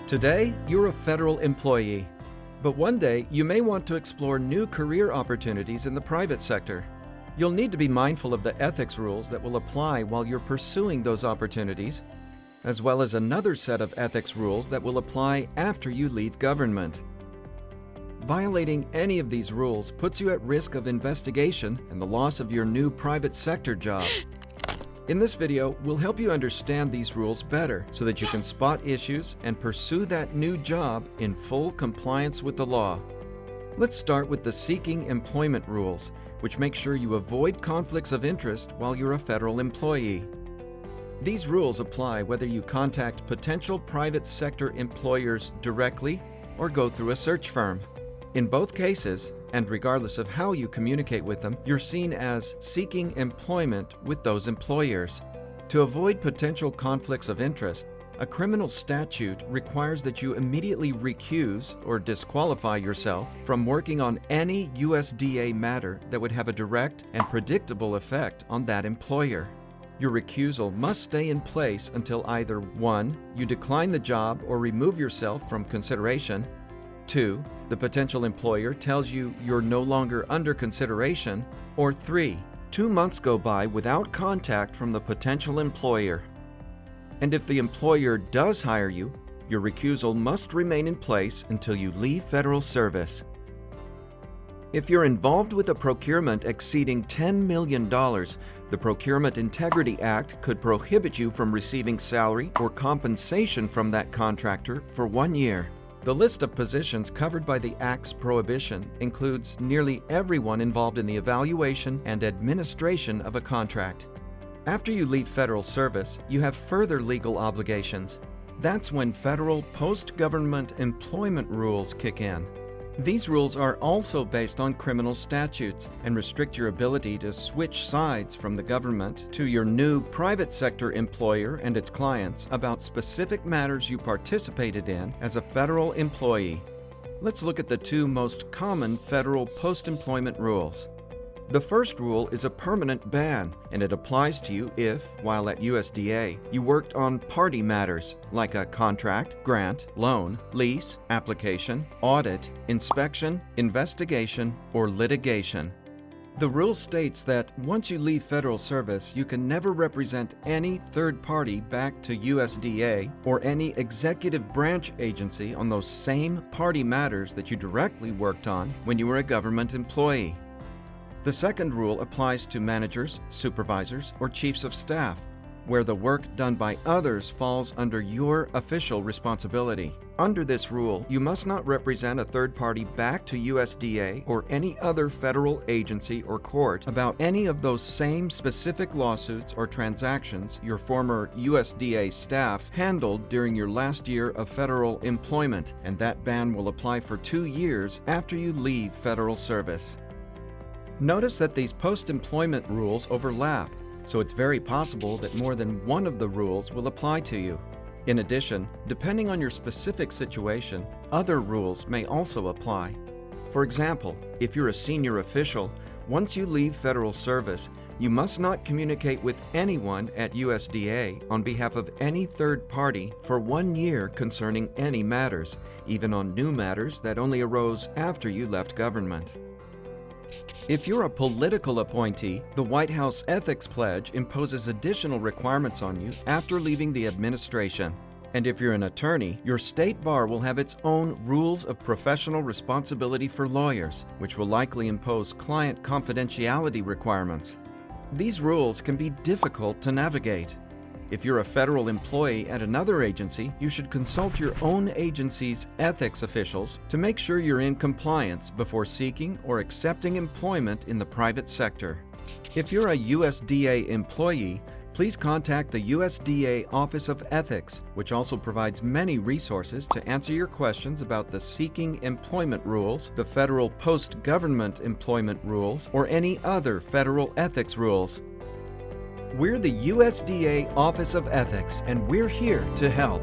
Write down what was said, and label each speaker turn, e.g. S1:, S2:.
S1: Today, you're a federal employee. But one day, you may want to explore new career opportunities in the private sector. You'll need to be mindful of the ethics rules that will apply while you're pursuing those opportunities, as well as another set of ethics rules that will apply after you leave government. Violating any of these rules puts you at risk of investigation and the loss of your new private sector job. In this video, we'll help you understand these rules better so that you can spot issues and pursue that new job in full compliance with the law. Let's start with the seeking employment rules, which make sure you avoid conflicts of interest while you're a federal employee. These rules apply whether you contact potential private sector employers directly or go through a search firm. In both cases, and regardless of how you communicate with them, you're seen as seeking employment with those employers. To avoid potential conflicts of interest, a criminal statute requires that you immediately recuse or disqualify yourself from working on any USDA matter that would have a direct and predictable effect on that employer. Your recusal must stay in place until either 1. You decline the job or remove yourself from consideration, 2. The potential employer tells you you're no longer under consideration, or 3. 2 months go by without contact from the potential employer. And if the employer does hire you, your recusal must remain in place until you leave federal service. If you're involved with a procurement exceeding $10 million, the Procurement Integrity Act could prohibit you from receiving salary or compensation from that contractor for 1 year. The list of positions covered by the Act's prohibition includes nearly everyone involved in the evaluation and administration of a contract. After you leave federal service, you have further legal obligations. That's when federal post-government employment rules kick in. These rules are also based on criminal statutes and restrict your ability to switch sides from the government to your new private sector employer and its clients about specific matters you participated in as a federal employee. Let's look at the 2 most common federal post-employment rules. The first rule is a permanent ban, and it applies to you if, while at USDA, you worked on party matters like a contract, grant, loan, lease, application, audit, inspection, investigation, or litigation. The rule states that once you leave federal service, you can never represent any third party back to USDA or any executive branch agency on those same party matters that you directly worked on when you were a government employee. The second rule applies to managers, supervisors, or chiefs of staff, where the work done by others falls under your official responsibility. Under this rule, you must not represent a third party back to USDA or any other federal agency or court about any of those same specific lawsuits or transactions your former USDA staff handled during your last year of federal employment, and that ban will apply for 2 years after you leave federal service. Notice that these post-employment rules overlap, so it's very possible that more than one of the rules will apply to you. In addition, depending on your specific situation, other rules may also apply. For example, if you're a senior official, once you leave federal service, you must not communicate with anyone at USDA on behalf of any third party for 1 year concerning any matters, even on new matters that only arose after you left government. If you're a political appointee, the White House Ethics Pledge imposes additional requirements on you after leaving the administration. And if you're an attorney, your state bar will have its own rules of professional responsibility for lawyers, which will likely impose client confidentiality requirements. These rules can be difficult to navigate. If you're a federal employee at another agency, you should consult your own agency's ethics officials to make sure you're in compliance before seeking or accepting employment in the private sector. If you're a USDA employee, please contact the USDA Office of Ethics, which also provides many resources to answer your questions about the seeking employment rules, the federal post-government employment rules, or any other federal ethics rules. We're the USDA Office of Ethics, and we're here to help.